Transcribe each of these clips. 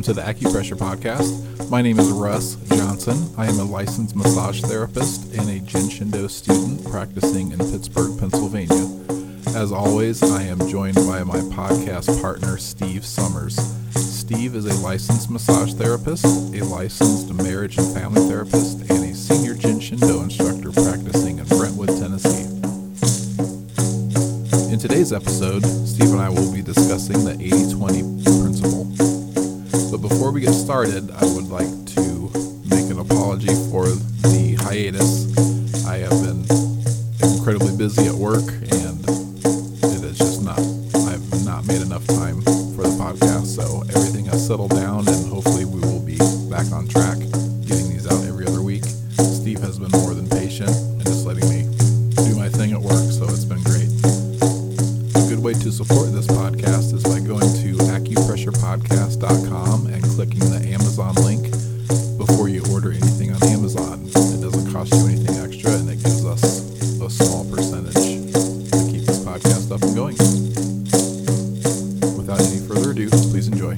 to the Acupressure Podcast. My name is Russ Johnson. I am a licensed massage therapist and a Jinshindo student practicing in Pittsburgh, Pennsylvania. As always, I am joined by my podcast partner, Steve Summers. Steve is a licensed massage therapist, a licensed marriage and family therapist, and a senior Jinshindo instructor practicing in Brentwood, Tennessee. In today's episode, Steve and I will be discussing the 80-20 principle. But before we get started, I would like to make an apology for the hiatus. I have been incredibly busy at work, and it is just I've not made enough time for the podcast, so everything has settled down, and hopefully we will be back on track, getting these out every other week. Steve has been more than patient and just letting me do my thing at work, so it's been great. A good way to support this podcast is by going to acupressurepodcast.com and clicking the Amazon link before you order anything on Amazon. It doesn't cost you anything extra, and it gives us a small percentage to keep this podcast up and going. Without any further ado, please enjoy.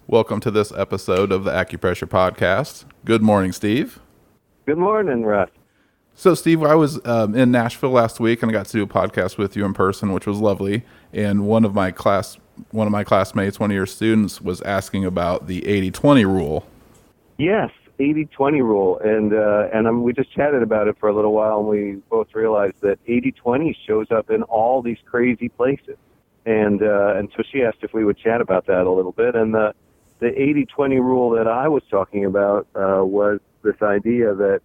Welcome to this episode of the Acupressure Podcast. Good morning, Steve. Good morning, Russ. So, Steve, I was in Nashville last week, and I got to do a podcast with you in person, which was lovely. And one of my classmates, one of your students, was asking about the 80-20 rule. Yes, 80-20 rule, and we just chatted about it for a little while, and we both realized that 80-20 shows up in all these crazy places. And so she asked if we would chat about that a little bit, and the 80-20 rule that I was talking about was this idea that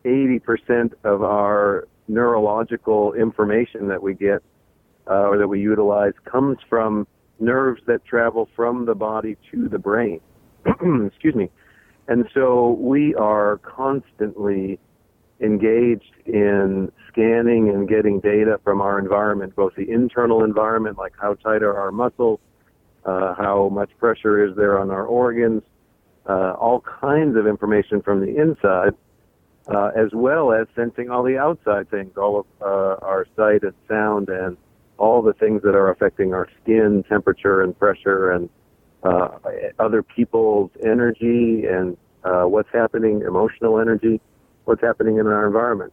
80% of our neurological information that we get or that we utilize comes from nerves that travel from the body to the brain. Excuse me. And so we are constantly engaged in scanning and getting data from our environment, both the internal environment, like how tight are our muscles, how much pressure is there on our organs, all kinds of information from the inside, as well as sensing all the outside things, all of our sight and sound and all the things that are affecting our skin, temperature and pressure, and other people's energy and what's happening, emotional energy, what's happening in our environment.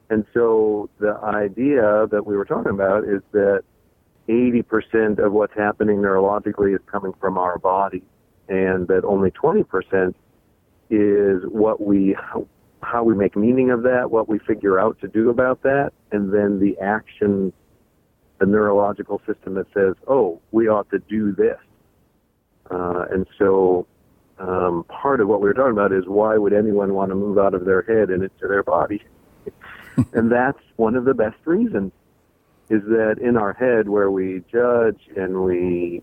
And so the idea that we were talking about is that 80% of what's happening neurologically is coming from our body, and that only 20% is how we make meaning of that, what we figure out to do about that, and then the action, the neurological system that says, oh, we ought to do this. And so part of what we were talking about is, why would anyone want to move out of their head and into their body? And that's one of the best reasons, is that in our head, where we judge and we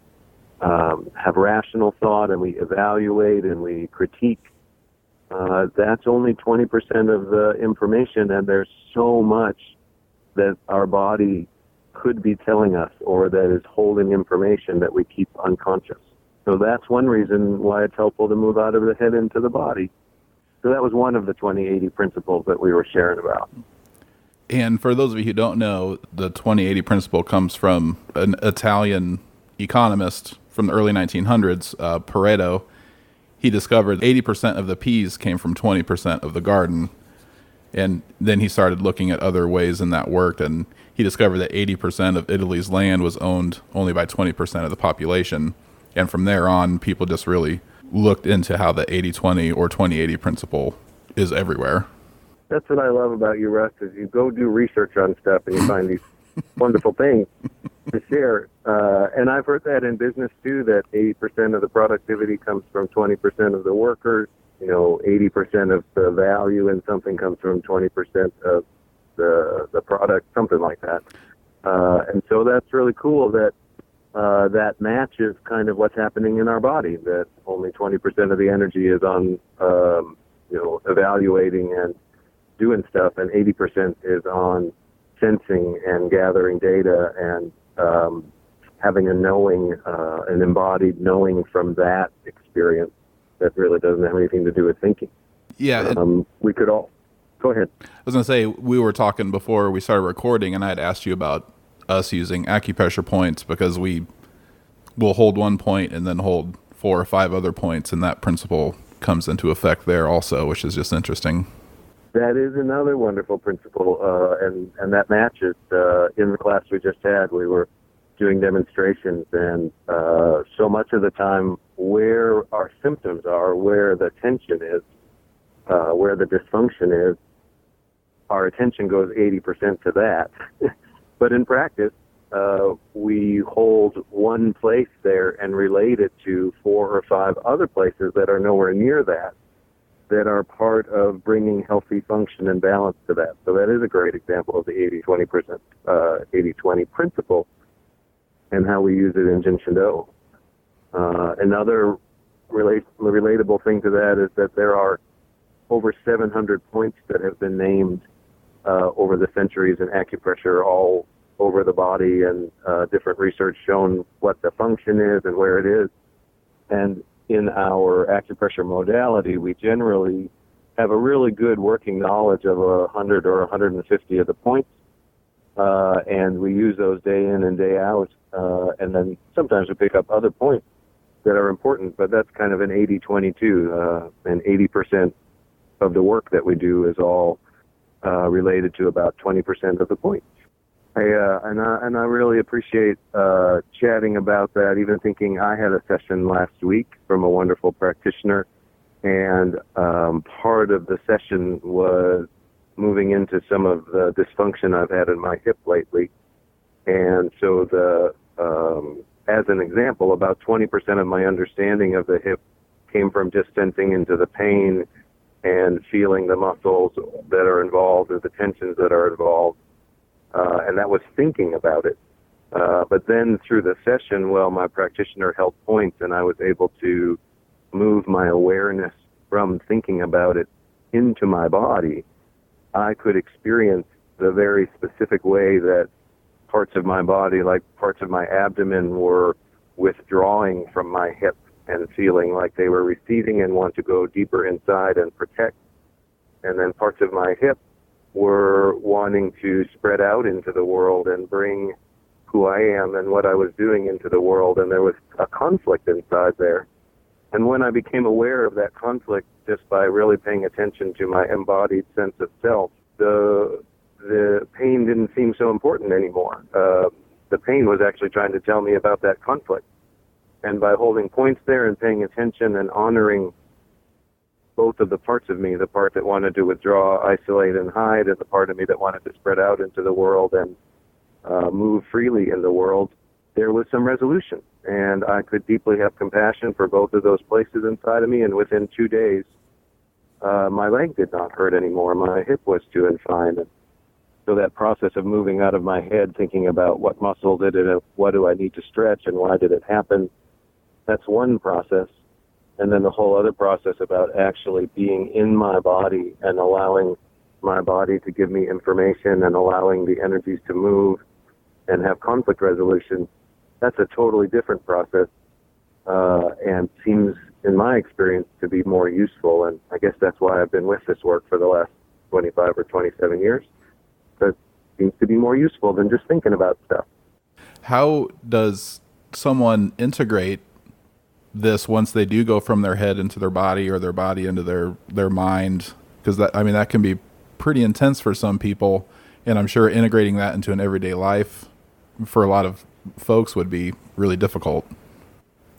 have rational thought and we evaluate and we critique, that's only 20% of the information, and there's so much that our body could be telling us, or that is holding information that we keep unconscious. So that's one reason why it's helpful to move out of the head into the body. So that was one of the 20-80 principles that we were sharing about. And for those of you who don't know, the 20-80 principle comes from an Italian economist from the early 1900s, Pareto. He discovered 80% of the peas came from 20% of the garden. And then he started looking at other ways in that worked, and he discovered that 80% of Italy's land was owned only by 20% of the population. And from there on, people just really looked into how the 80-20 or 20-80 principle is everywhere. That's what I love about you, Russ, is you go do research on stuff and you find these wonderful things to share. And I've heard that in business, too, that 80% of the productivity comes from 20% of the workers. 80% of the value in something comes from 20% of the product, something like that. And so that's really cool that that matches kind of what's happening in our body, that only 20% of the energy is on, evaluating and doing stuff, and 80% is on sensing and gathering data and having a knowing, an embodied knowing from that experience. that really doesn't have anything to do with thinking. Yeah. We could all go ahead. I was going to say, we were talking before we started recording, and I had asked you about us using acupressure points because we will hold one point and then hold 4 or 5 other points, and that principle comes into effect there also, which is just interesting. That is another wonderful principle, and that matches. In the class we just had, we were doing demonstrations, and so much of the time where our symptoms are, where the tension is, where the dysfunction is, our attention goes 80% to that. But in practice, we hold one place there and relate it to 4 or 5 other places that are nowhere near that are part of bringing healthy function and balance to that. So that is a great example of the 80-20 principle and how we use it in Jin Shin Do. Another relatable thing to that is that there are over 700 points that have been named over the centuries in acupressure all over the body, and different research shown what the function is and where it is. And in our acupressure modality, we generally have a really good working knowledge of 100 or 150 of the points, and we use those day in and day out, and then sometimes we pick up other points that are important, but that's kind of an 80-22, and 80% of the work that we do is all related to about 20% of the points. And I really appreciate chatting about that, even thinking I had a session last week from a wonderful practitioner, and part of the session was moving into some of the dysfunction I've had in my hip lately. And so as an example, about 20% of my understanding of the hip came from just sensing into the pain and feeling the muscles that are involved or the tensions that are involved. And that was thinking about it. But then through the session, my practitioner held points, and I was able to move my awareness from thinking about it into my body. I could experience the very specific way that parts of my body, like parts of my abdomen, were withdrawing from my hip and feeling like they were receding and want to go deeper inside and protect. And then parts of my hip were wanting to spread out into the world and bring who I am and what I was doing into the world, and there was a conflict inside there. And when I became aware of that conflict just by really paying attention to my embodied sense of self, the pain didn't seem so important anymore. The pain was actually trying to tell me about that conflict. And by holding points there and paying attention and honoring both of the parts of me, the part that wanted to withdraw, isolate, and hide, and the part of me that wanted to spread out into the world and move freely in the world, there was some resolution. And I could deeply have compassion for both of those places inside of me, and within 2 days, my leg did not hurt anymore. My hip was doing fine. And so that process of moving out of my head, thinking about what muscle did it, what do I need to stretch, and why did it happen, that's one process. And then the whole other process about actually being in my body and allowing my body to give me information and allowing the energies to move and have conflict resolution, that's a totally different process, and seems, in my experience, to be more useful. And I guess that's why I've been with this work for the last 25 or 27 years. But it seems to be more useful than just thinking about stuff. How does someone integrate this once they do go from their head into their body, or their body into their mind? Because that can be pretty intense for some people, and I'm sure integrating that into an everyday life for a lot of folks would be really difficult.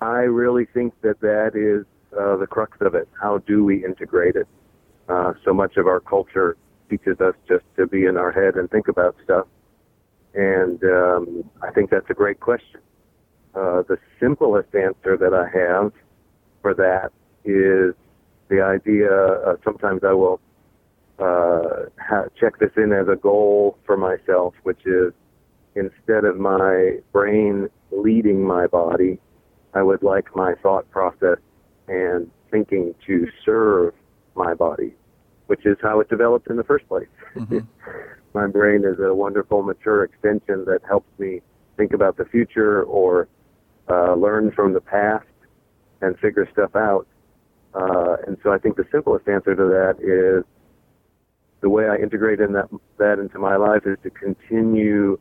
I really think that is the crux of it. How do we integrate it? So much of our culture teaches us just to be in our head and think about stuff, and I think that's a great question. The simplest answer that I have for that is the idea, sometimes I will check this in as a goal for myself, which is, instead of my brain leading my body, I would like my thought process and thinking to serve my body, which is how it developed in the first place. Mm-hmm. My brain is a wonderful, mature extension that helps me think about the future or learn from the past and figure stuff out. And so I think the simplest answer to that is the way I integrate that into my life is to continue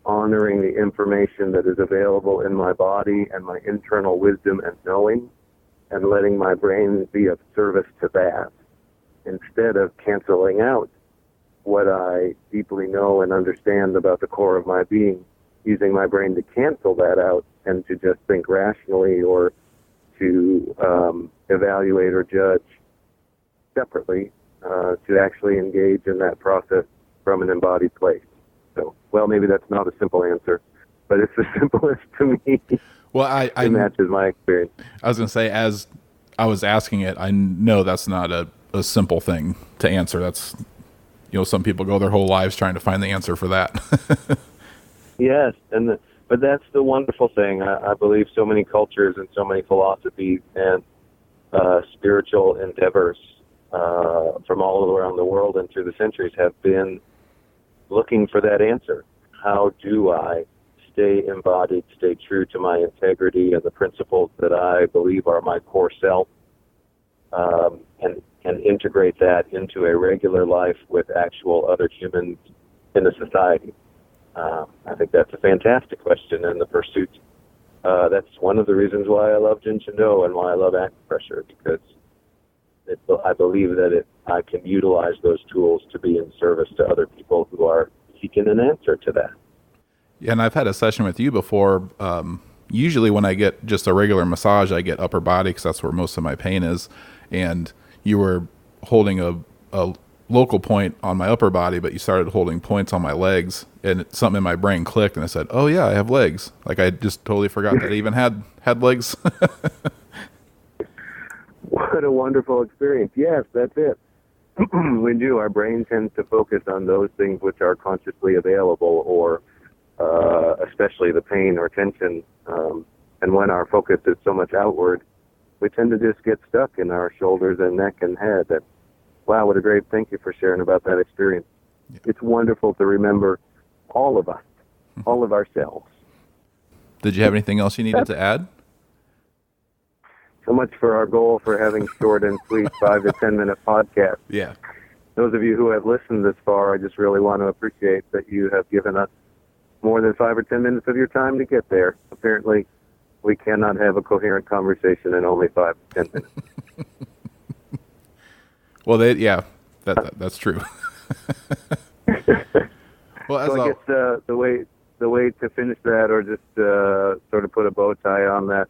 honoring the information that is available in my body and my internal wisdom and knowing, and letting my brain be of service to that, instead of canceling out what I deeply know and understand about the core of my being, using my brain to cancel that out and to just think rationally or to evaluate or judge separately, to actually engage in that process from an embodied place. So, well, maybe that's not a simple answer, but it's the simplest to me. Well, I matches my experience. I was going to say, as I was asking it, I know that's not a simple thing to answer. That's, some people go their whole lives trying to find the answer for that. Yes, but that's the wonderful thing. I believe so many cultures and so many philosophies and spiritual endeavors from all around the world and through the centuries have been looking for that answer. How do I stay embodied, stay true to my integrity and the principles that I believe are my core self, and integrate that into a regular life with actual other humans in a society? I think that's a fantastic question, and the pursuit. That's one of the reasons why I love Jinshin-Do and why I love acupressure, because I believe that I can utilize those tools to be in service to other people who are seeking an answer to that. Yeah, and I've had a session with you before. Usually when I get just a regular massage, I get upper body because that's where most of my pain is. And you were holding a local point on my upper body, but you started holding points on my legs, and something in my brain clicked, and I said, oh yeah, I have legs. Like, I just totally forgot that I even had legs. What a wonderful experience. Yes, that's it. We do. Our brain tends to focus on those things which are consciously available, or especially the pain or tension. And when our focus is so much outward, we tend to just get stuck in our shoulders and neck and head. Wow, what a great, thank you for sharing about that experience. Yeah. It's wonderful to remember all of us, all of ourselves. Did you have anything else you needed to add? So much for our goal for having short and sweet 5 to 10 minute podcasts. Yeah. Those of you who have listened this far, I just really want to appreciate that you have given us more than 5 or 10 minutes of your time to get there. Apparently, we cannot have a coherent conversation in only 5 to 10 minutes. Well, that's true. Well, so I guess the way to finish that, or just sort of put a bow tie on that,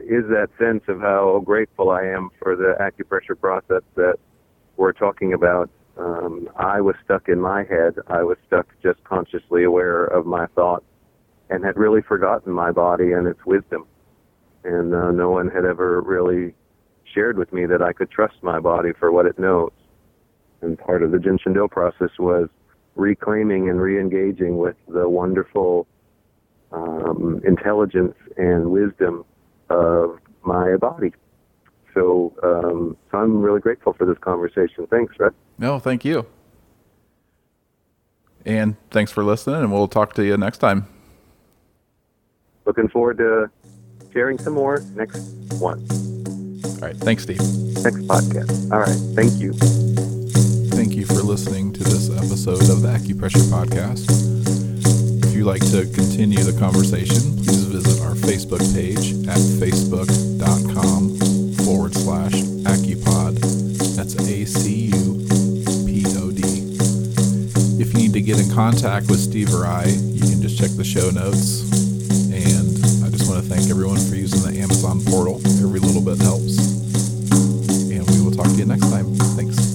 is that sense of how grateful I am for the acupressure process that we're talking about. I was stuck in my head. I was stuck just consciously aware of my thoughts and had really forgotten my body and its wisdom. And no one had ever really shared with me that I could trust my body for what it knows. And part of the Jinshin-Do process was reclaiming and re-engaging with the wonderful intelligence and wisdom of my body. So I'm really grateful for this conversation. Thanks, Russ. No, thank you. And thanks for listening, and we'll talk to you next time. Looking forward to sharing some more next one. All right. Thanks, Steve. Next podcast. All right. Thank you. Thank you for listening to this episode of the Acupressure Podcast. If you'd like to continue the conversation, please visit our Facebook page at facebook.com/Acupod. That's ACUPOD. If you need to get in contact with Steve or I, you can just check the show notes. And I just want to thank everyone for using the Amazon portal. Every little bit helps. And we will talk to you next time. Thanks.